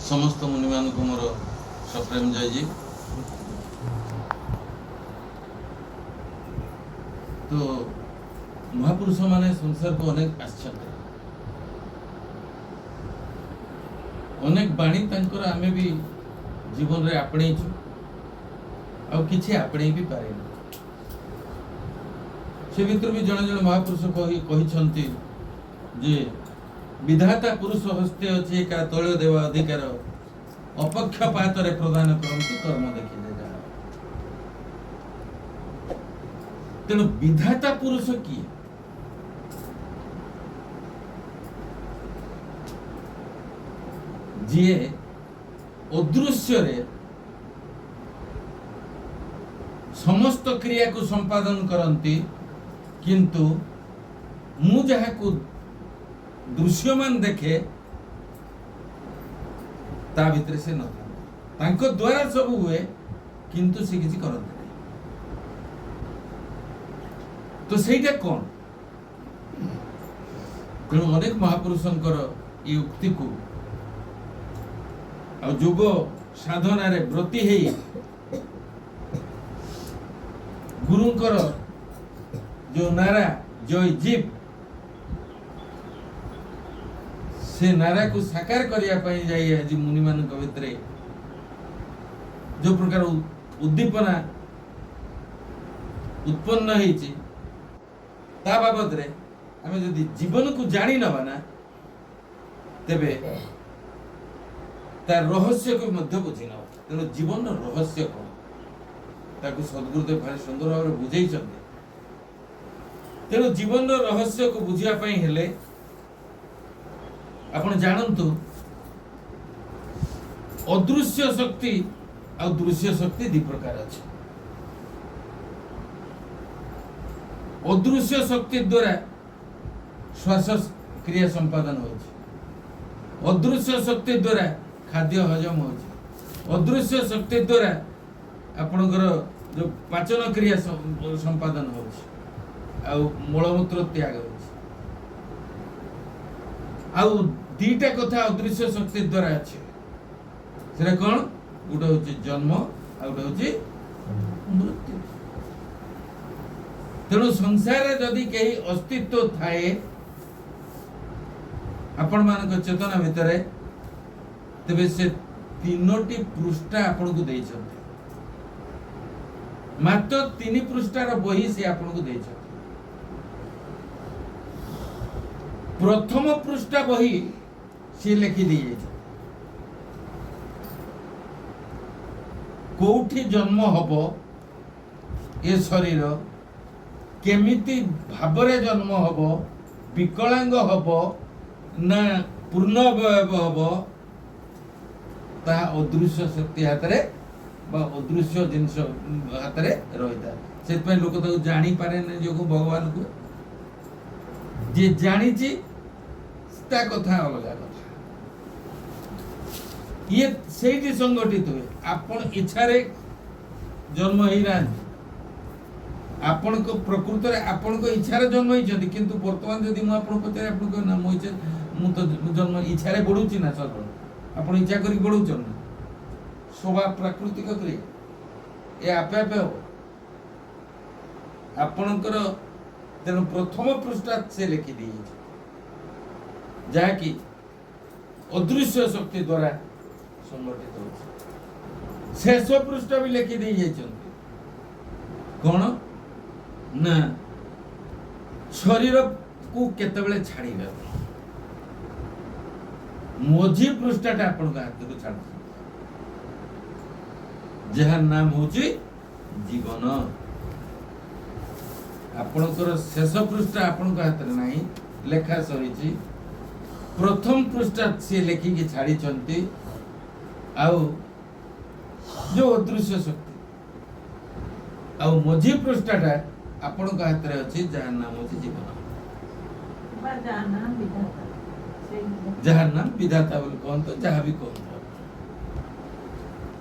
समस्त मुनि मान को मोर सप्रेम जय जी। तो महापुरुष माने संसार को अनेक आश्चर्य अनेक बाणी तांकर आमे भी जीवन रे आपणे आ किछि आपणे भी पारे से भीतर भी जने जने महापुरुष कहि छंती जे विधाता पुरुष हस्ते अछि का तोळ देवा अधिकार अपक्षपात रे प्रदान करंती कर्म देखि दे जा। तेणु विधाता पुरुष की जी अदृश्य रे समस्त क्रिया को संपादन करंती किंतु मु जहा को दृश्यमान देखे ता भितर से न तांको द्वारा सब हुए किंतु से किसी करते नहीं। तो ସେଇଟା कौन तेणु अनेक महापुरुषंकर ये उक्ति को आ योग साधना रे व्रती है गुरुंकर जो नारा जय जीव से नारा को साकार करिया पई जाई आज मुनि मान भितर जो प्रकार उद्दीपना उत्पन्न होईची ता बाबद रे आमे जदि जीवन को जानी नबा ना तेबे तार रहस्य को मध्य बुझी नबा। तेणु जीवन रहस्य कौन ताकू सद्गुरुदेव भारी सुंदर भाव बुझे। तेणु जीवन रहस्य को बुझिया पई हेले आपण जानंतु अदृश्य शक्ति और दृश्य शक्ति दि प्रकार अछि। अदृश्य शक्ति द्वारा श्वास क्रिया संपादन होछि, अदृश्य शक्ति द्वारा खाद्य हजम होछि, अदृश्य शक्ति द्वारा आपणकर जो पाचन क्रिया संपादन होछि आ मूलमूत्र त्याग होछि। आउ दीटा कथा अदृश्य शक्ति द्वारा अछि सेरा कोन गोटे होछि जन्म आ गोटे होछि मृत्यु। तेणु संसार जदि कहीं अस्तित्व थाए आपण मान चेतना भितर तेबे से तीनोटी पृष्ठा आपण को देई छथि, मात्र 3 पृष्ठार बही से आपण को देई छथि। प्रथम पृष्ठा बही से लिखि दिए कोठी जन्म हबो ए शरीर केमिति भाबरे जन्म हबो, विकलांग हबो ना पूर्ण हबो ता अदृश्य शक्ति हातरे बा अदृश्य जिनस हातरे रहिता। से पे लोक तो जानी पारे न जो भगवान को जे जानिची ता कथा अलग कथा ये सेठी संगठित हुए। आपण इच्छा रे जन्म ही ना आपण को प्रकृत रे आपण को इच्छा रे जन्म ही जदी किंतु वर्तमान जदी मु आपण पते आपण को ना मोइचे मु तो जन्म इच्छा रे बढुची ना सर आपण इच्छा करी बढुछ ना स्वभाव प्राकृतिक क्रिया ए आपे आपे हो आपणकर। तेणु प्रथम पृष्ठा से लिखि दी जहाँकि अदृश्य शक्ति द्वारा संगठित हो। शेष पृष्ठा भी लिखि दी कौन ना शरीर को केतबेले छाड़ीबा मझी पृष्ठाटा आपण हाथ को छाड़ जहाँ नाम होची जीवन। आपणकर शेष पृष्ठा आपण हाथ में नहीं लेखा सही प्रथम पृष्ठा से लेखिकी छाड़ी चंती आउ जो अदृश्य शक्ति आउ मझी पृष्ठाटा आपण हाथ में अच्छी जहाँ नाम होची जीवन, जहाँ नाम विधाता बोली कहते जहाँ भी कहते।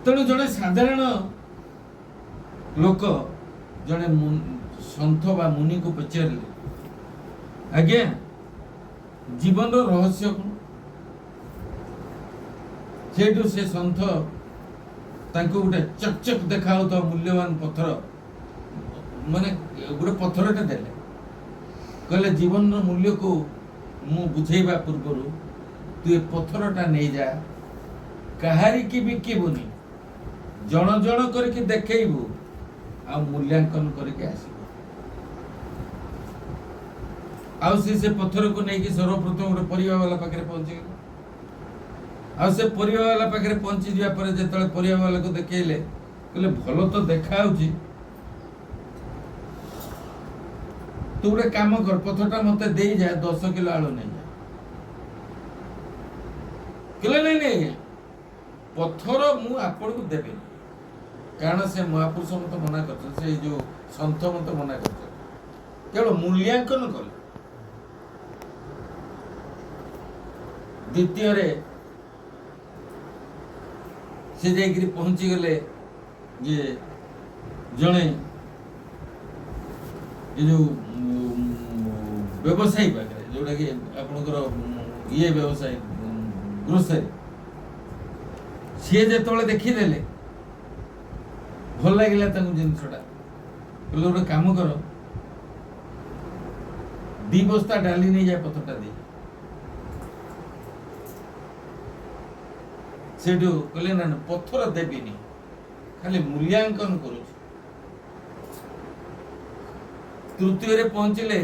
तेणु जड़े साधारण लोक जड़े सन्थ बा मुनि को पचारे आज्ञा जीवन रहस्य कौन ସେଇଠୁ ସେ ସନ୍ଥ ତାଙ୍କୁ ଗୋଟେ ଚକଚକ ଦେଖାଉଥିବା ମୂଲ୍ୟବାନ ପଥର ମାନେ ଗୋଟେ ପଥରଟେ ଦେଲେ, କହିଲେ ଜୀବନର ମୂଲ୍ୟକୁ ମୁଁ ବୁଝେଇବା ପୂର୍ବରୁ ତୁ ଏ ପଥରଟା ନେଇଯା, କାହାରିକି ବିକିବୁନି, ଜଣ ଜଣ କରିକି ଦେଖେଇବୁ ଆଉ ମୂଲ୍ୟାଙ୍କନ କରିକି ଆସିବୁ। ଆଉ ସେ ପଥରକୁ ନେଇକି ସର୍ବପ୍ରଥମ ଗୋଟେ ପରିବା ବାଲା ପାଖରେ ପହଞ୍ଚିଗଲେ। ଆଉ ସେ ପରିବା ବାଲା ପାଖରେ ପହଞ୍ଚି ଯିବା ପରେ ଯେତେବେଳେ ପରିବା ବାଲାକୁ ଦେଖେଇଲେ, କହିଲେ ଭଲ ତ ଦେଖାଯାଉଛି, ତୁ ଗୋଟେ କାମ କର, ପଥରଟା ମତେ ଦେଇଯା, 10 କିଲୋ ଆଳୁ ନେଇଯା। କହିଲେ ନାଇଁ ନାଇଁ, ପଥର ମୁଁ ଆପଣଙ୍କୁ ଦେବିନି, କାରଣ ସେ ମହାପୁରୁଷ ମତେ ମନା କରିଛନ୍ତି, ସେ ଯୋଉ ସନ୍ଥ ମତେ ମନା କରିଛନ୍ତି, କେବଳ ମୂଲ୍ୟାଙ୍କନ କଲେ। ଦ୍ୱିତୀୟରେ ସେ ଯାଇକିରି ପହଞ୍ଚିଗଲେ ଯେ ଜଣେ ଏ ଯୋଉ ବ୍ୟବସାୟୀ ପାଖରେ, ଯୋଉଟାକି ଆପଣଙ୍କର ଇଏ ବ୍ୟବସାୟୀ ଗ୍ରୋସରୀ। ସିଏ ଯେତେବେଳେ ଦେଖିଦେଲେ ଭଲ ଲାଗିଲା ତାଙ୍କୁ ଜିନିଷଟା, କହିଲେ ଗୋଟେ କାମ କର, 2 ବସ୍ତା ଡାଲି ନେଇଯା ପଥରଟା ଦେଇ। ସେଠୁ କହିଲେ ନା ନା, ପଥର ଦେବିନି, ଖାଲି ମୂଲ୍ୟାଙ୍କନ କରୁଛି। ତୃତୀୟରେ ପହଞ୍ଚିଲେ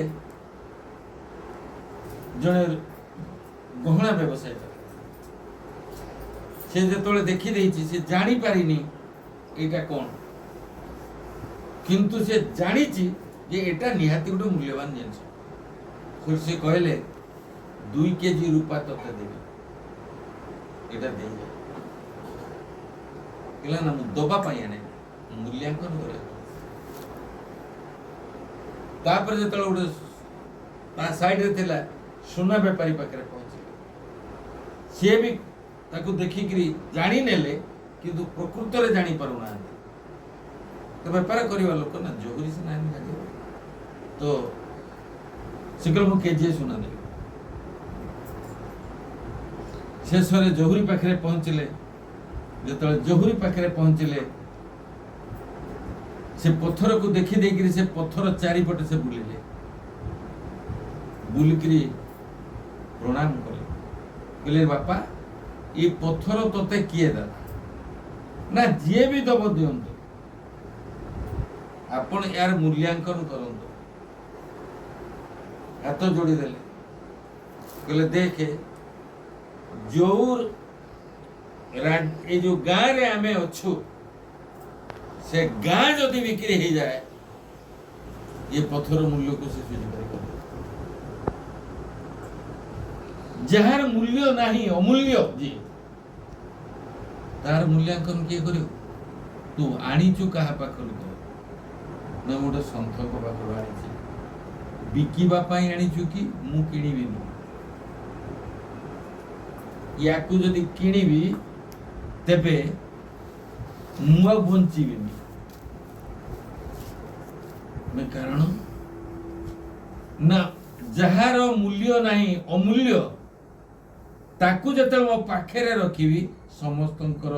ଜଣେ ଗହଣା ବ୍ୟବସାୟୀ, ସେ ଯେତେବେଳେ ଦେଖିଦେଇଛି, ସେ ଜାଣିପାରିନି ଏଇଟା କଣ, କିନ୍ତୁ ସେ ଜାଣିଛି ଯେ ଏଇଟା ନିହାତି ଗୋଟେ ମୂଲ୍ୟବାନ ଜିନିଷ। ସେ କହିଲେ 2 କେଜି ରୂପା ତତେ ଦେବି, ଏଇଟା ଦେଇଯା। କହିଲା ନା ମୁଁ ଦବା ପାଇଁ ଆଣେ, ମୂଲ୍ୟାଙ୍କନ କରିବା। ତାପରେ ଯେତେବେଳେ ଗୋଟେ ତା ସାଇଡରେ ଥିଲା ସୁନା ବେପାରୀ ପାଖରେ ପହଞ୍ଚିଲେ, ସିଏ ବି ତାକୁ ଦେଖିକିରି ଜାଣିନେଲେ, କିନ୍ତୁ ପ୍ରକୃତରେ ଜାଣିପାରୁନାହାନ୍ତି। ତ ବେପାର କରିବା ଲୋକ ନା, ଜହୁରୀ ସିନା ଲାଗିବ, ତ ସେ କହିଲେ ମୁଁ କେଜିଏ ସୁନା ଦେବି। ଶେଷରେ ଜହୁରୀ ପାଖରେ ପହଞ୍ଚିଲେ। ଯେତେବେଳେ ଜହୁରୀ ପାଖରେ ପହଞ୍ଚିଲେ, ସେ ପଥରକୁ ଦେଖି ଦେଇକିରି ସେ ପଥର ଚାରିପଟେ ସେ ବୁଲିଲେ, ବୁଲିକିରି ପ୍ରଣାମ କଲେ। କହିଲେ ବାପା, ଏ ପଥର ତତେ କିଏ ଦେଲା? ନା ଯିଏ ବି ଦବ ଦିଅନ୍ତୁ, ଆପଣ ୟାର ମୂଲ୍ୟାଙ୍କନ କରନ୍ତୁ। ହାତ ଯୋଡ଼ିଦେଲେ, କହିଲେ ଦେଖେ, ଯୋଉ ଏ ଯୋଉ ଗାଁରେ ଆମେ ଅଛୁ, ସେ ଗାଁ ଯଦି ବିକ୍ରି ହେଇଯାଏ, ଏ ପଥର ମୂଲ୍ୟକୁ ସେ ସୁଝିପାରିବ। ଯାହାର ମୂଲ୍ୟ ନାହିଁ, ଅମୂଲ୍ୟ ଯିଏ, ତାର ମୂଲ୍ୟାଙ୍କନ କିଏ କରିବ? ତୁ ଆଣିଛୁ କାହା ପାଖରୁ କହ? ନା ମୁଁ ଗୋଟେ ସନ୍ଥଙ୍କ ପାଖରୁ ଆଣିଛି। ବିକିବା ପାଇଁ ଆଣିଛୁ କି ମୁଁ କିଣିବିନି? ୟାକୁ ଯଦି କିଣିବି ତେବେ ମୁଁ ଆଉ ବଞ୍ଚିବିନି। କାରଣ ନା, ଯାହାର ମୂଲ୍ୟ ନାହିଁ, ଅମୂଲ୍ୟ, ତାକୁ ଯେତେବେଳେ ମୋ ପାଖରେ ରଖିବି, ସମସ୍ତଙ୍କର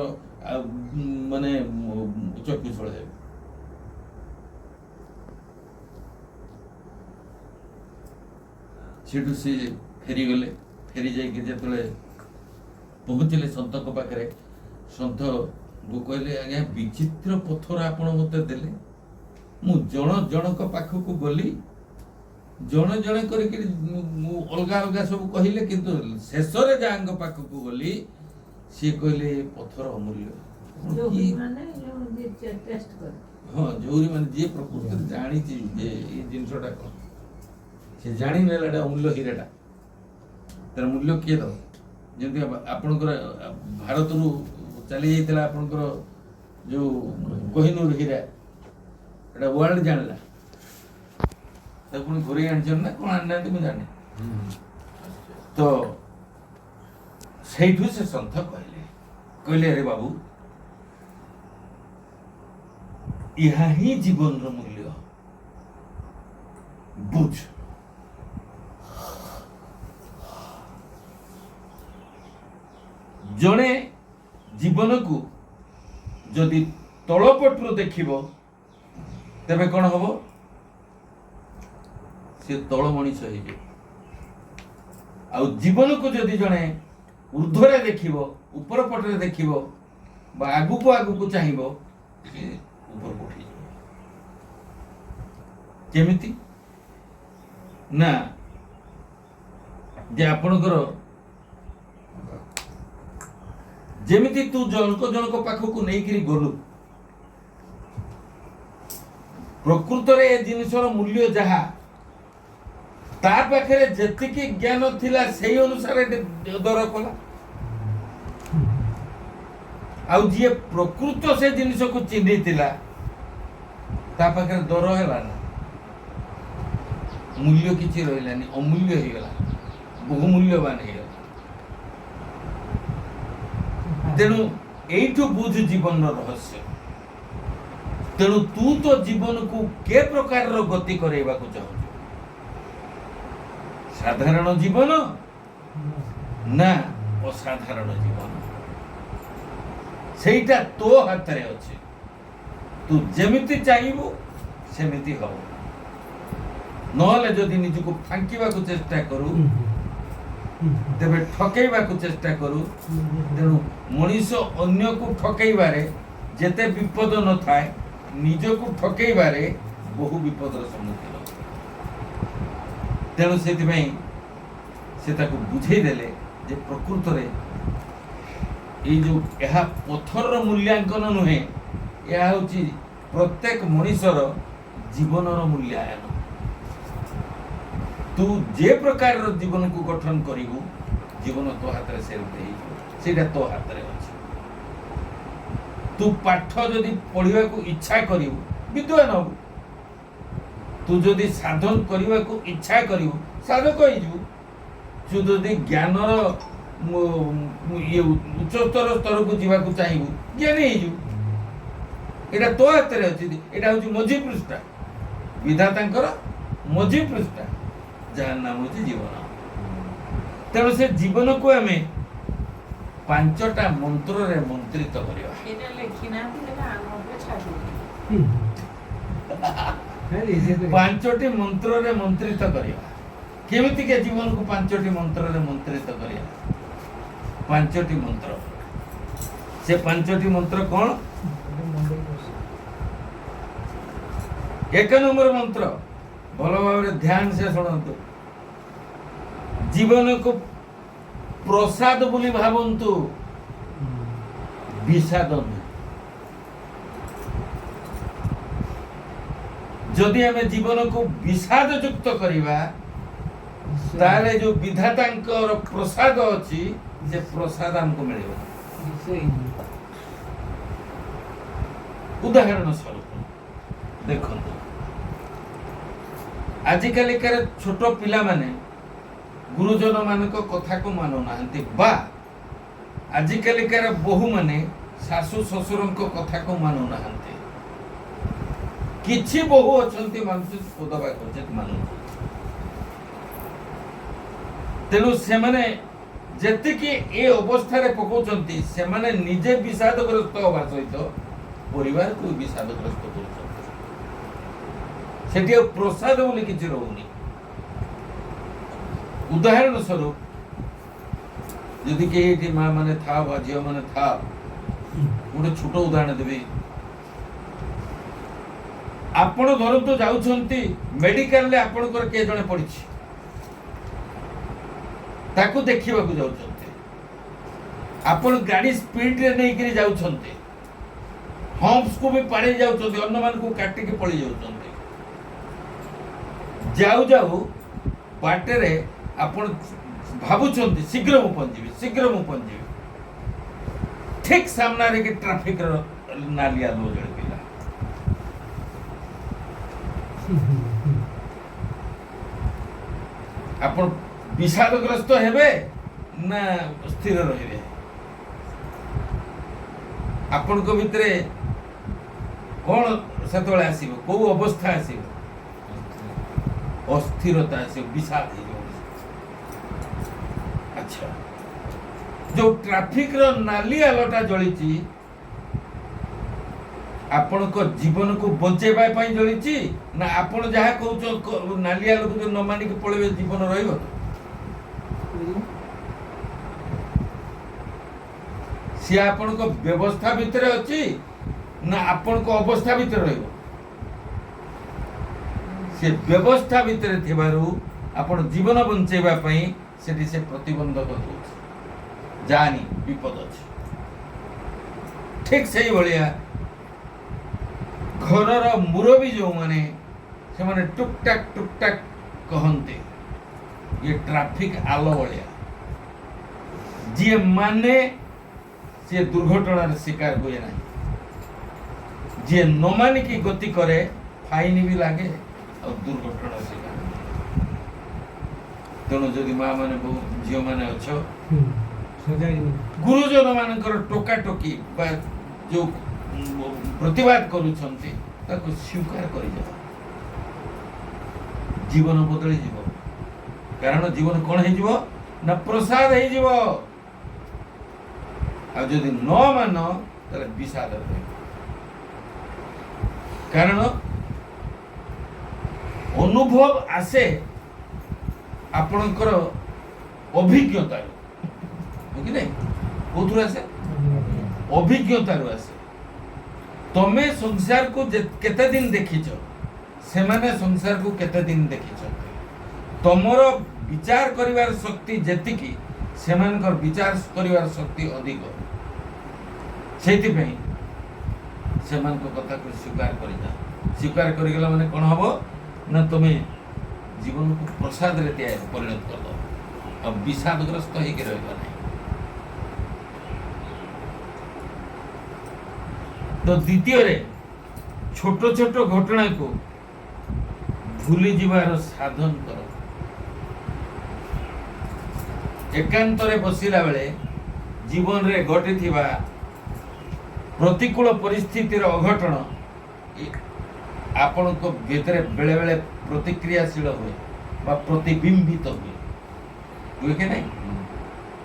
ମାନେ ଚକ୍ଷୁଷଳ ହେବେ। ସେଠୁ ସେ ଫେରିଗଲେ। ଫେରି ଯାଇକି ଯେତେବେଳେ ପହଞ୍ଚିଲେ ସନ୍ଥଙ୍କ ପାଖରେ, ସନ୍ଥଙ୍କୁ କହିଲେ ଆଜ୍ଞା, ବିଚିତ୍ର ପଥର ଆପଣ ମତେ ଦେଲେ। ମୁଁ ଜଣ ଜଣଙ୍କ ପାଖକୁ ଗଲି, ଜଣେ ଜଣେ କରିକି ମୁଁ ଅଲଗା ଅଲଗା ସବୁ କହିଲେ, କିନ୍ତୁ ଶେଷରେ ଯାହାଙ୍କ ପାଖକୁ ଗଲି, ସିଏ କହିଲେ ପଥର ଅମୂଲ୍ୟ। ହଁ, ଜହୁରୀ ମାନେ ଯିଏ ପ୍ରକୃତରେ ଜାଣିଛି ଯେ ଏଇ ଜିନିଷଟା କଣ, ସେ ଜାଣିନେଲା ଏଟା ଅମୂଲ୍ୟ ହୀରାଟା, ତାର ମୂଲ୍ୟ କିଏ ଦବ? ଯେମିତି ଆପଣଙ୍କର ଭାରତରୁ ଚାଲି ଯାଇଥିଲା ଆପଣଙ୍କର ଯୋଉ କୋହିନୂର ହୀରା, ଏଟା ୱାର୍ଲଡ ଜାଣିଲା, ତାକୁ ପୁଣି ଘୁରେଇ ଆଣିଛନ୍ତି ନା କଣ ଆଣିନାହାନ୍ତି ମୁଁ ଜାଣିନି। ତ ସେଇଠୁ ସେ ସନ୍ଥ କହିଲେ ଆରେ ବାବୁ, ଏହା ହିଁ ଜୀବନର ମୂଲ୍ୟ, ବୁଝ। ଜଣେ जीवन को जदि तलपटू देखिब तेबे कौन हम से तल मनीष हो आउ जीवन को जदि जड़े ऊर्ध्वरे देखिब ऊपर पटरे देखिब बा आगु को चाहिब से ऊपर को उठी केमिति ना जे आपणकर जेमिति तू जनक पाखक नहीं गलु प्रकृत रे ए जिनिसर मूल्य जहा ता पाखरे जेतिकी ज्ञान थिला सेही अनुसार दर कला आउ जी प्रकृत से जिनिस को चिन्ही थिला ता पाखरे दर हैला ना मूल्य किछि रहिलानी अमूल्य हो गला बहुमूल्यवान हो गला तेणु एठु बुझ जीवन रहस्य तेणु तू तो जीवन को के प्रकार गति करैबा को चाहू साधारण जीवन ना असाधारण जीवन सेटा तो हाथ रे अछि तू जेमिति चाहिबो सेमिति हो नहले जदि निजको फांकीबा को चेष्टा करू तेबे ठकेबा को चेष्टा करू तेणु मनीष अन्य को ठकेबारे जेते विपद न थाए निजको ठकेबारे बहु विपदर सम्मुखीन तेणु से बुझे देले जे प्रकृत रे ये जो यह पथर मूल्यांकन नुहे यह होची प्रत्येक मनीषर जीवनर मूल्यांकन तू जे प्रकार जीवन को गठन करिवु जीवन तो हाथ रे सेटा तो हाथ रे अछि तू पाठ जदि पढ़िबा को इच्छा करिवु विद्वान हो तू जदि साधन करने को इच्छा करू साधक हो तू जदि ज्ञानर ये उच्चतर स्तर को जावाक चाहबू ज्ञानी हो तो हाथ में अच्छी यहाँ हूँ मझी पृष्ठा विधाता मझी पृष्ठा जार नाम हूँ जीवन तेणु से जीवन को आम पांचटा मंत्र रे मंत्रित करवा पांचटी मंत्र रे मंत्रित करवा केमिति के जीवन को पांचटी मंत्र रे मंत्रित करवा पांचटी मंत्र से पांचटी मंत्र कौन एक नंबर मंत्र भल भाव ध्यान से शुणु जीवन को प्रसाद बोली भावंतु विषाद नहीं जदि आम जीवन को विषाद युक्त करवा ताले जो विधाता प्रसाद अच्छी से प्रसाद हमको मिले उदाहरण स्वरूप देखो आजिकल छोट पिला माने गुरुजन मान कथा को मानु ना आजिकल बहु माने सासु ससुर कथा को मानु ना किछि बहु अच्छी मानुष पदवा क्वचित मानु तेणु से माने जेतिकी ए अवस्था रे पकाउछंती से माने निजे विषादग्रस्त होवा सहित परिवार को विषादग्रस्त करूछंती सेठी प्रसाद बोली किछि रहउनी उदाहरण स्वरूप यदि के माँ माने था बा झियो माने था गोटे छोट उदाहरण देबी आपण धरतु जाउछंती मेडिकल रे आपणकर के जणे पड़िछि ताकू देखिबा को जाउछंती आपण गाड़ी स्पीड रे नै करी जाउछंती हम्प्स को भी पाड़ी जाउछंती अन्य मान को काटी के पड़ी जाउछंती जाऊ जाऊ बाटे रे आपण भाबुछंती शीघ्र मु पहुंचीबी ठीक सामना रे के ट्रैफिक रो नालिया लो जड़ पिला आपण विषादग्रस्त हेबे ना स्थिर रहिबे आपण को भितरे कोन सेतोले आसीबो को अवस्था आसीबो अस्थिरता आसीबो विषाद हे अच्छा जो ट्रैफिक रो नाली आलोटा जळिची आपण को जीवन को बचेबा पई जळिची ना आपण जहा कहउछ नाली आलो को न मानी के पळेबे जीवन रहइबो सी आपण को व्यवस्था भितर अछि ना आपण को अवस्था भितर रहइबो से व्यवस्था भितर थिबारु आपण जीवन बंचेबा पई सेठी से प्रतिबंधक होछ जानी विपद अछि ठीक सही भलिया घरर मुरबी जो माने से माने टुक टाक कहते ये ट्रैफिक आलो भलिया जी माने से दुर्घटनार शिकार हुए ना जी न मानी की गति करे फाइन भी लागे और दुर्घटना शिकार तेणु जदि माँ माने झील मैंने अच्छ गुरुजन मानकर टोका टोकी जो प्रतिवाद करुछंती ताको स्वीकार करि जा जीवन बदली जीव कारण जीवन कौन हो ना प्रसाद हो जदि न मान ताले विषाद कारण अनुभव आसे आपणकर अभिज्ञता कि नहीं कौन आसे अभिज्ञता आसे तमे संसार को केते दिन देखिछ से माने संसार को केते दिन देखिछ तमर विचार करिवार शक्ति जेतिकी सेमानकर विचार करिवार शक्ति अधिक सेति पई सेमानक कथा को स्वीकार करि जा स्वीकार करि गेला माने कोन हबो ना तमे जीवन को प्रसाद रे परिणत कर दो अब विषादग्रस्त हे के रहबा नहीं तो द्वितीय रे छोट छोट घटना को भूली जीवार साधन कर एकांत रे बसिला बेले जीवन रे घटी थिबा प्रतिकूल परिस्थितिर अघटन आपण को भीतर बेले बेले प्रतिक्रियाशील हुए बा प्रतिबिंबित हुए कि नहीं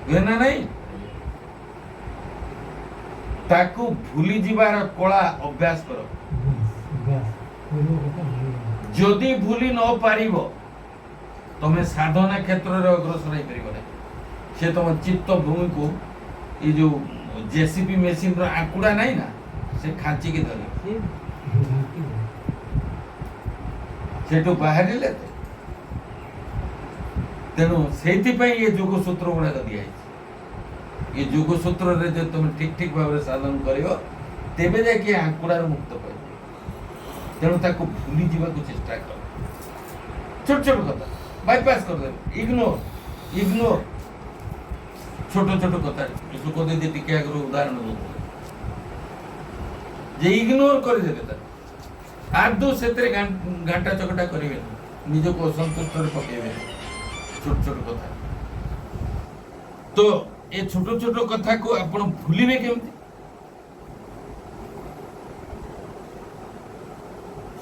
हुए ना नहीं ताकू भूली जीवार कला अभ्यास करो जदि भूली न पारिबो तमे साधना क्षेत्र रे अग्रसर होई परिबो नै से तुम चित्त भूमि को ये जो जेसीबी मशीन रो आकुड़ा नहीं ना से खांची के धरे सेटू बाहर ले तेणु सेति पई ये जोग सूत्र गुडा दिया ये जोग सूत्र रे जे तुम ठीक ठीक भाव रे साधन करियो तेबे जे कि आकुड़ा रो मुक्त पाइ तेणु ताको भूली जीवा को चेष्टा कर छोट छोट कथा बाईपास कर दे इग्नोर छोट छोट कथा इसको को दे टिके आगरो उदाहरण दो जे इग्नोर कर दे ता आदो सेतरे घाटा चकटा करिवे निज को संतुष्ट रे पकेबे छोट छोट कथा तो ए छोट छोट कथा को आपण भूलिबे केमति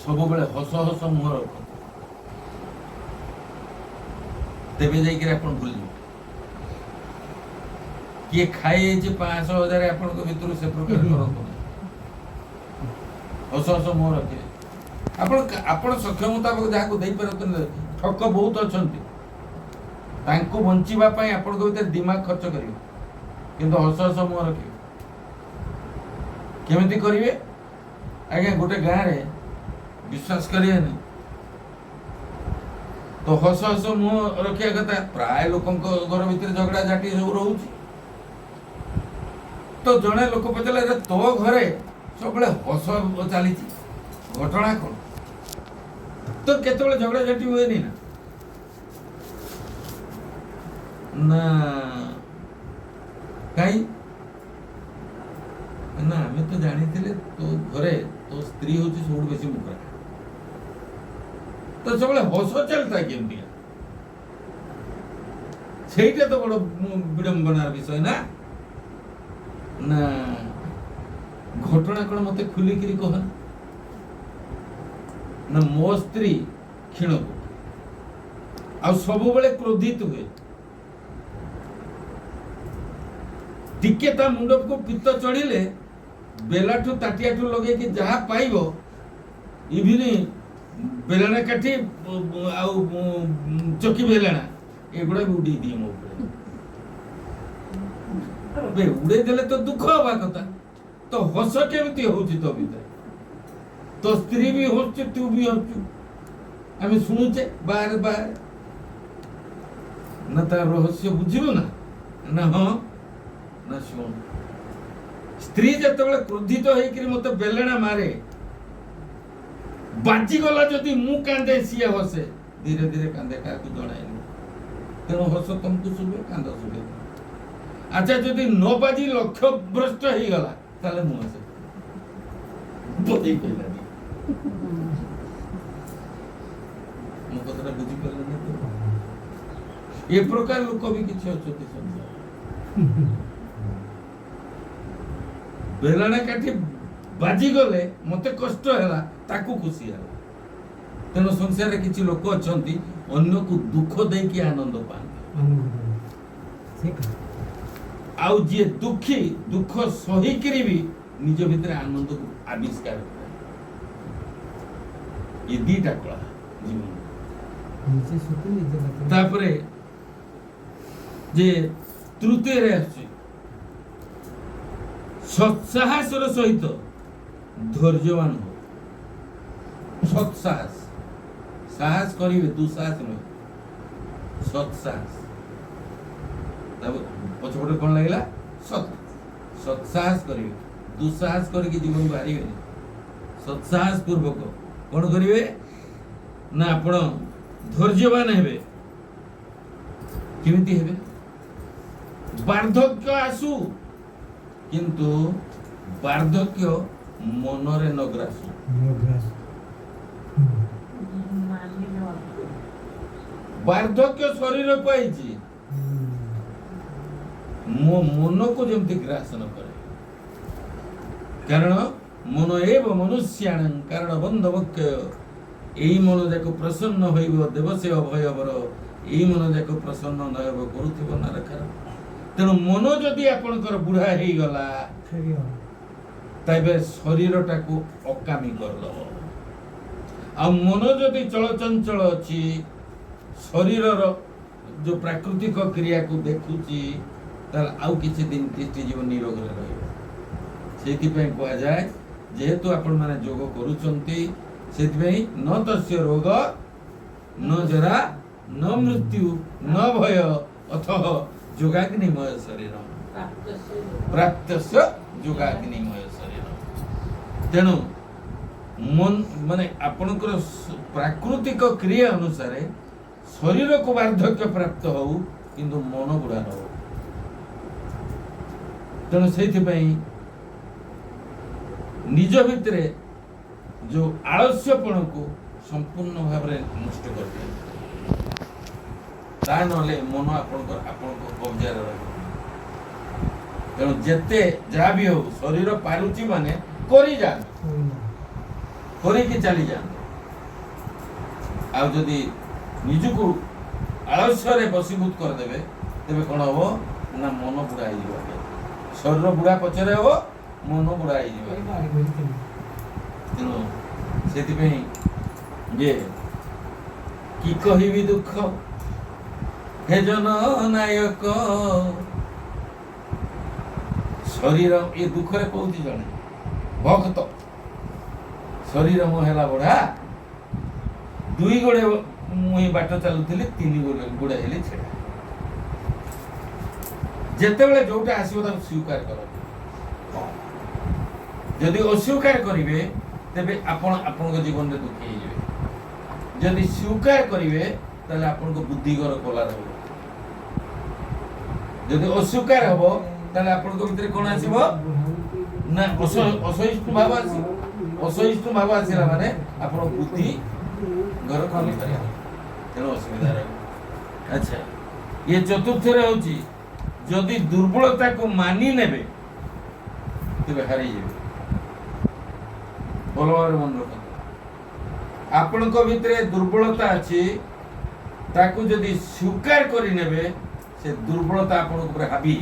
सब बेले हस हस मुह रख तेबे जाई के आपण भूल किए खाए जे 5,000 आपण को भितर से प्रकार करत हस हस मुह रखे आपण सक्षम मुताबिक जहाँ को दे पारत ठक बहुत अछंती तांको बंचिबा पई आपण को भीतर दिमाग खर्च करियो किंतु हस हस मुह रखे केमिति करिवे आगे गोटे गाँ रे विश्वास करिए नहीं तो हस हस मुह रखिया कथा प्राय लोक घर भीतर झगड़ा झाटी सब रोची तो जड़े लोक पचारे तो घरे सब हस चली घटना कौन तो केत झगड़ा झाटी हुए नहीं ना कहीं ना आम तो जानी तो घरे तो स्त्री हूँ सब बेसी मुखरा तो सब हस चलता केमती से तो बड़ विडंबनार विषय ना ना घटना कौन मत खुलिकी कह ना मो स्त्री क्षीण को आ सब क्रोधित हुए ଟିକେ ତା ମୁଣ୍ଡକୁ ପିତ୍ତ ଚଢିଲେ ବେଲାଠୁ ତାଟିଆଠୁ ଲଗେଇକି ଯାହା ପାଇବ ଇଭିନି ବେଲଣା କାଠି ଆଉ ଚକି ବେଲଣା ଏଗୁଡ଼ା ବି ଉଡେଇ ଦିଏ ମୋ ଉପରେ। ଉଡେଇ ଦେଲେ ତ ଦୁଃଖ ହବା କଥା, ତ ହସ କେମିତି ହଉଛି ତୋ ଭିତରେ? तो स्त्री भी होती तू भी होती आम शुणुचे बाहर बाहर ना तार रहस्य बुझिबो ना हाँ ना शुण। स्त्री जतबेले क्रोधित होइकरी मते बेलणा मारे बाजी गला जदि मु कांदे सिए हसे धीरे धीरे कांदे का जणाइनी तेणु हस तुमको सुबे कांद सुबे। अच्छा जदि नो बाजी लक्ष्य भ्रष्ट हो गला ताले मु हसे बोली कहला मो कथरा बुझी पाले ना तो ये प्रकार लोक भी किछि अछति संसार बेलणा काठी बाजी गले मते कष्ट हैला ताकू खुशी हैला। तेनो संसार रे किछि लोक अछंती अन्य को दुख दे कि आनंद पान आउ जे दुखी दुख सही करी भी निज भीतर आनंद को आविष्कार करे। ये दीटा कला जीवन निजे सुते निजे बात तापरे जे तृतीय रे आछि सत्साहसर सहित धैर्यवान हो। सत्साहस साहस करिवे दुस्साहस न सत्साहस तब पछपटे कोन लागला सत्साहस करिवे दुस्साहस करके जीवन बाहरिवे। सत्साहस पूर्वक कोन करिवे ना आपण धैर्यवान हेबे। केमिति हेबे? वार्धक्य आसु किंतु वार्धक्य मनरे न ग्रासु। वार्धक्य शरीर को आइछि मो मन को जेमति ग्रास न करे। कारण मन एव मनुष्याण कारण बंधवक्य एई मन जाको प्रसन्न होइबो देवसे अभय बर एई मन जाको प्रसन्न न हेबो करूथिबो नरकार। तेणु मन जदि आपणकर बुढ़ा हेई गला तबे शरीरटा को अकामी करदब। आ मन जदि चलचंचल अछि शरीरर जो प्राकृतिक क्रिया को देखुची ताल आउ किछि दिन तिष्टि जीवन निरोग रे रहइबो। सेति पय कहआ जाय जेहेतु आपण माने जोग करूचंती सेति पय न तस्य रोग न जरा न मृत्यु न भय अथः योगाग्निमय शरीर प्राप्तस्य योगाग्निमय शरीर। तेणु मन माने आपणकर प्राकृतिक क्रिया अनुसार शरीर को वार्धक्य प्राप्त हो किंतु मन बुढ़ा न हो। तेणु से निज भितरे जो आलस्यपण को संपूर्ण भाव में नष्ट कर दिए ता नले मन आपणकर कब्जा रे रह। तेणु जेते जहाँ भी हो शरीर पारुची माने करी जा करी चली जा। आ जदि निजको आलस्य रे बसीभूत कर देबे तेबे कोन हो ना मन बुढ़ा हो जाए। शरीर बुढ़ा पछरे हो मन बुढ़ा हो जाए। तेणु सेति पे जे की कहिबी दुख हे जन नायक शरीर ये दुख रे कहउती जणे भक्त शरीर मो हैला बुढ़ा दुई गोड़े मुई बाट चलुथिले तीन गोड़े हेले छेड़ा। जेतेबेले जोटा आसीबो ताको स्वीकार करो। जदि अस्वीकार करिवे तेबे आपण आपनक जीवन रे दुखी हे जेबे। जदि स्वीकार करिवे ताले आपनको बुद्धिगर कोला रहबो। जदि अस्वीकार हबो ताले आपनको भितरे कोन आसीबो ना असहिष्णु भाव आसीबो। असहिष्णु भाव आसीला माने आपण बुद्धि घर खाली करिया तेनो असुविधा रह। अच्छा ये चतुर्थ रे होची जदि दुर्बलता को मानी नेबे तेबे हारि जेबे। बोलवार मन रख आपनक भितरे दुर्बलता अछि ताकू जदि स्वीकार करि नेबे से दुर्बलता आपन ऊपर हाबी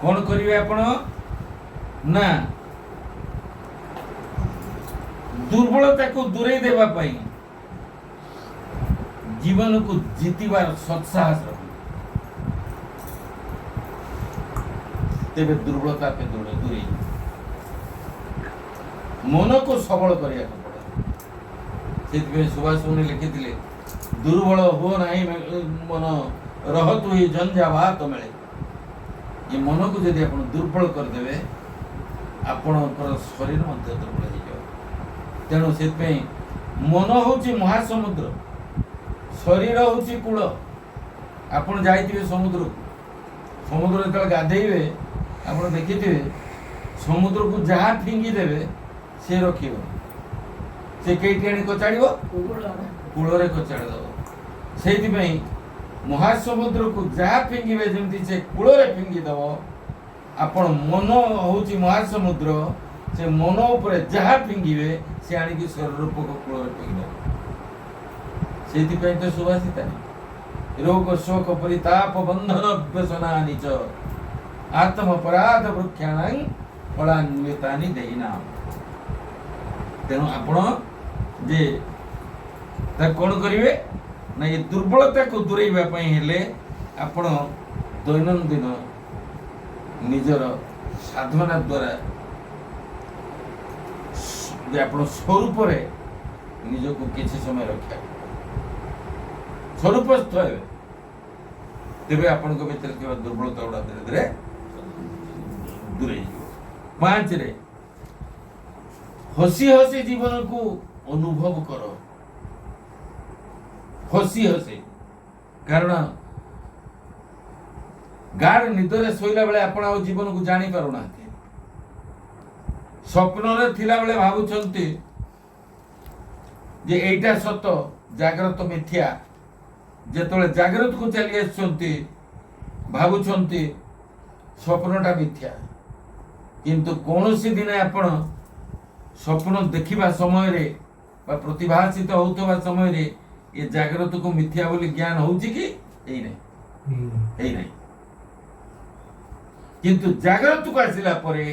କ'ଣ କରିବେ ଆପଣ ନା ଦୁର୍ବଳତାକୁ ଦୂରେଇ ଦେବା ପାଇଁ ଜୀବନକୁ ଜିତିବାର ସତ୍ସାହସ ରଖିବେ। ତେବେ ଦୁର୍ବଳତା पे ଦୂରେଇ ମନକୁ ସବଳ କରିବାକୁ ପଡେ। ସେଥିପାଇଁ ସୁଭାଷ ମୁନି ଲେଖିଥିଲେ ଦୁର୍ବଳ ହୁଅ ନାହିଁ ମନ ରହତୁ ହି ଝଞ୍ଝାଭାତ ମିଳେ। ଏ ମନକୁ ଯଦି ଆପଣ ଦୁର୍ବଳ କରିଦେବେ ଆପଣଙ୍କର ଶରୀର ମଧ୍ୟ ଦୁର୍ବଳ ହେଇଯିବ। ତେଣୁ ସେଥିପାଇଁ ମନ ହେଉଛି ମହାସମୁଦ୍ର, ଶରୀର ହେଉଛି କୂଳ। ଆପଣ ଯାଇଥିବେ ସମୁଦ୍ରକୁ, ସମୁଦ୍ର ଯେତେବେଳେ ଗାଧେଇବେ ଆପଣ ଦେଖିଥିବେ ସମୁଦ୍ରକୁ ଯାହା ଫିଙ୍ଗି ଦେବେ ସେ ରଖିବ, ସେ କେଇଟି ଆଣି କଚାଡ଼ିବ, କୂଳରେ କଚାଡ଼ି ଦେବ। ସେଇଥିପାଇଁ ମହାସମୁଦ୍ରକୁ ଯାହା ଫିଙ୍ଗିବେ ଯେମିତି ସେ କୂଳରେ ଫିଙ୍ଗିଦେବ, ଆପଣ ମନ ହେଉଛି ମହାସମୁଦ୍ର, ସେ ମନ ଉପରେ ଯାହା ଫିଙ୍ଗିବେ ସେ ଆଣିକି ଶରୀର ପୋକ କୂଳରେ ଫିଙ୍ଗିଦେବ। ସେଇଥିପାଇଁ ତ ସୁଭାଷିତା ରୋଗ ଶୋକ ପରିତାପ ବନ୍ଧନ ବ୍ୟସନା ନିଚ ଆତ୍ମ ଅପରାଧ ବୃକ୍ଷାଣାଂ ଫଳାନ୍ୱିତାନି ଦେଇନାମ। ତେଣୁ ଆପଣ ଯେ ତା କ'ଣ କରିବେ ନା ଏ ଦୁର୍ବଳତାକୁ ଦୂରେଇବା ପାଇଁ ହେଲେ ଆପଣ ଦୈନନ୍ଦିନ ନିଜର ସାଧନା ଦ୍ୱାରା ଆପଣ ସ୍ୱରୂପରେ ନିଜକୁ କିଛି ସମୟ ରକ୍ଷା ସ୍ୱରୂପସ୍ଥ ହେବେ, ତେବେ ଆପଣଙ୍କ ଭିତରେ ଥିବା ଦୁର୍ବଳତା ଗୁଡ଼ା ଧୀରେ ଧୀରେ ଦୂରେଇ ଯିବ। 5ରେ ହସି ହସି ଜୀବନକୁ ଅନୁଭବ କର। ହସି ହସି, କାରଣ ଗାಢ ନିଦରେ ଶୋଇଲା ବେଳେ ଆପଣ ଆଉ ଜୀବନକୁ ଜାଣି ପାରୁନାହାନ୍ତି। ସ୍ୱପ୍ନରେ ଥିଲାବେଳେ ଭାବୁଛନ୍ତି ଯେ ଏଇଟା ସତ, ଜାଗ୍ରତ ମିଥ୍ୟା। ଯେତେବେଳେ ଜାଗ୍ରତକୁ ଚାଲି ଆସୁଛନ୍ତି ଭାବୁଛନ୍ତି ସ୍ୱପ୍ନଟା ମିଥ୍ୟା। କିନ୍ତୁ କୌଣସି ଦିନେ ଆପଣ ସ୍ୱପ୍ନ ଦେଖିବା ସମୟରେ ବା ପ୍ରତିଭାସିତ ହେଉଥିବା ସମୟରେ ଏ ଜାଗ୍ରତକୁ ମିଥ୍ୟା ବୋଲି ଜ୍ଞାନ ହେଉଛି କି? ହେଇନାହିଁ। କିନ୍ତୁ ଜାଗ୍ରତକୁ ଆସିଲା ପରେ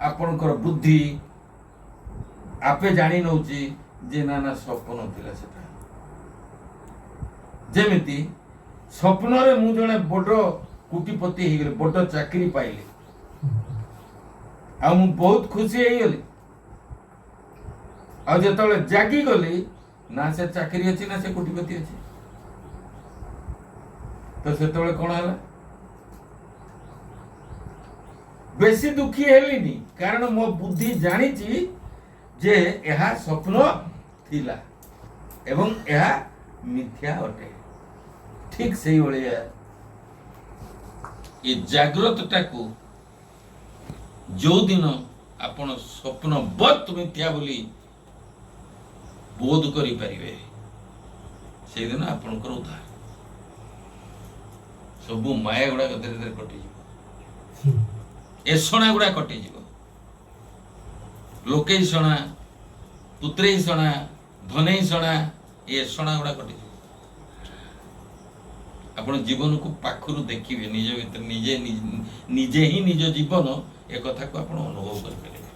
ଆପଣଙ୍କର ବୁଦ୍ଧି ଆପେ ଜାଣି ନେଉଛି ଯେ ନା ନା ସ୍ୱପ୍ନ ଥିଲା ସେଟା। ଯେମିତି ସ୍ୱପ୍ନରେ ମୁଁ ଜଣେ ବଡ଼ କୋଟିପତି ହେଇଗଲି, ବଡ଼ ଚାକିରି ପାଇଲି, ଆଉ ମୁଁ ବହୁତ ଖୁସି ହେଇଗଲି। ଆଉ ଯେତେବେଳେ ଜାଗିଗଲି ନା ସେ ଚାକିରି ଅଛି ନା ସେ କୋଟିପତି ଅଛି। ତ ସେତେବେଳେ କ'ଣ ହେଲା? ବେଶୀ ଦୁଃଖୀ ହେଲିନି, କାରଣ ମୋ ବୁଦ୍ଧି ଜାଣିଛି ଯେ ଏହା ସ୍ୱପ୍ନ ଥିଲା ଏବଂ ଏହା ମିଥ୍ୟା ଅଟେ। ଠିକ୍ ସେଇଭଳିଆ ଏ ଜାଗ୍ରତଟାକୁ ଯୋଉଦିନ ଆପଣ ସ୍ୱପ୍ନବତ୍ ମିଥ୍ୟା ବୋଲି ବୋଧ କରିପାରିବେ ସେଇଦିନ ଆପଣଙ୍କର ଉଦ୍ଧାର। ସବୁ ମାୟା ଗୁଡ଼ାକ ଧୀରେ ଧୀରେ କଟିଯିବ, ଏଷଣା ଗୁଡ଼ା କଟିଯିବ। ଲୋକେଇ ଶଣା, ପୁତ୍ରେଇ ଶଣା, ଧନେଇ ଶଣା, ଏ ଏଷଣା ଗୁଡ଼ା କଟିଯିବ। ଆପଣ ଜୀବନକୁ ପାଖରୁ ଦେଖିବେ, ନିଜ ଭିତରେ ନିଜେ ହିଁ ନିଜ ଜୀବନ ଏ କଥାକୁ ଆପଣ ଅନୁଭବ କରିପାରିବେ।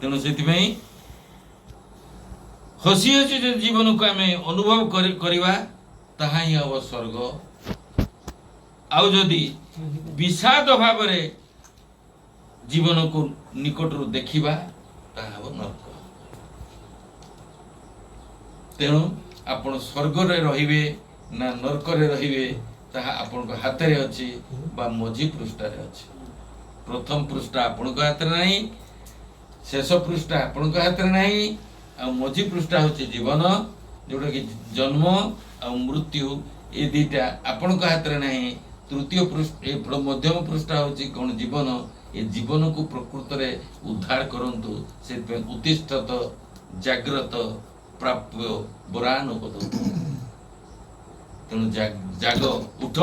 ତେଣୁ ସେଥିପାଇଁ ହସି ହସି ଯଦି ଜୀବନକୁ ଆମେ ଅନୁଭବ କରିବା ତାହା ହିଁ ହେବ ସ୍ୱର୍ଗ। ଆଉ ଯଦି ବିଷାଦ ଭାବରେ ଜୀବନକୁ ନିକଟରୁ ଦେଖିବା ତାହା ହେବ ନର୍କ। ତେଣୁ ଆପଣ ସ୍ୱର୍ଗରେ ରହିବେ ନା ନର୍କରେ ରହିବେ ତାହା ଆପଣଙ୍କ ହାତରେ ଅଛି ବା ମଝି ପୃଷ୍ଠାରେ ଅଛି। ପ୍ରଥମ ପୃଷ୍ଠା ଆପଣଙ୍କ ହାତରେ ନାହିଁ, ଶେଷ ପୃଷ୍ଠା ଆପଣଙ୍କ ହାତରେ ନାହିଁ, ଆଉ ମଝି ପୃଷ୍ଠା ହେଉଛି ଜୀବନ, ଯୋଉଟାକି ଜନ୍ମ ଆଉ ମୃତ୍ୟୁ ଏ ଦୁଇଟା ଆପଣଙ୍କ ହାତରେ ନାହିଁ। ତୃତୀୟ ପୃଷ୍ଠା ମଧ୍ୟମ ପୃଷ୍ଠା ହେଉଛି କ'ଣ? ଜୀବନ। ଏ ଜୀବନକୁ ପ୍ରକୃତରେ ଉଦ୍ଧାର କରନ୍ତୁ। ସେଥିପାଇଁ ଉତ୍ତିଷ୍ଠତ ଜାଗ୍ରତ ପ୍ରାପ୍ୟ ବରାନୁପଦ। ତେଣୁ ଜାଗ, ଉଠ,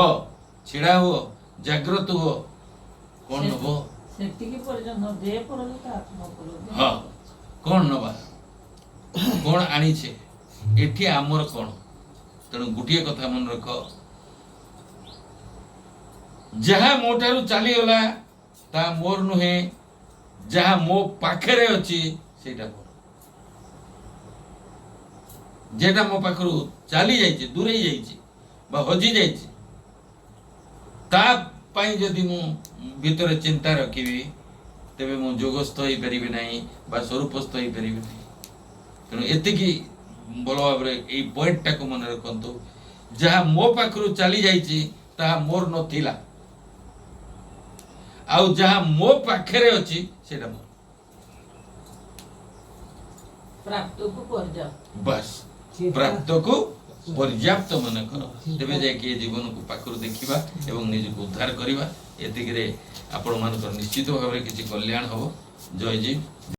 ଛିଡ଼ା ହୁଅ, ଜାଗ୍ରତ ହୁଅ। କ'ଣ ନବ? ହଁ, କ'ଣ ନବା? କ'ଣ ଆଣିଛେ? ଏଠି ଆମର କ'ଣ? ତେଣୁ ଗୋଟିଏ କଥା ମନେ ରଖ, ଯାହା ମୋ ଠାରୁ ଚାଲିଗଲା ତାହା ମୋର ନୁହେଁ, ଯାହା ମୋ ପାଖରେ ଅଛି ସେଇଟା ମୋର। যেটা ମୋ ପାଖରୁ ଚାଲି ଯାଇଛି, ଦୂରେଇ ଯାଇଛି ବା ହଜି ଯାଇଛି, ତା ପାଇଁ ଯଦି ମୁଁ ଭିତରେ ଚିନ୍ତା ରଖିବି ତେବେ ମୁଁ ଯୋଗସ୍ଥ ହେଇପାରିବି ନାହିଁ ବା ସ୍ୱରୂପସ୍ଥ ହେଇପାରିବି ନାହିଁ। ତେଣୁ ଏତିକି ଭଲ ଭାବରେ ଏଇ ପଏଣ୍ଟଟାକୁ ମନେ ରଖନ୍ତୁ, ଯାହା ମୋ ପାଖରୁ ଚାଲି ଯାଇଛି ତାହା ମୋର ନଥିଲା, ଆଉ ଯାହା ମୋ ପାଖରେ ଅଛି ସେଇଟା ମୋର। ପ୍ରାପ୍ତକୁ ପର୍ଯ୍ୟାପ୍ତ। ବାସ୍, ପ୍ରାପ୍ତକୁ ପର୍ଯ୍ୟାପ୍ତ ମନେ କର, ତେବେ ଯାଇକି ଏ ଜୀବନକୁ ପାଖରୁ ଦେଖିବା ଏବଂ ନିଜକୁ ଉଦ୍ଧାର କରିବା। ଏତିକିରେ ଆପଣମାନଙ୍କର ନିଶ୍ଚିତ ଭାବରେ କିଛି କଲ୍ୟାଣ ହେବ। ଜୟ ଜୀ।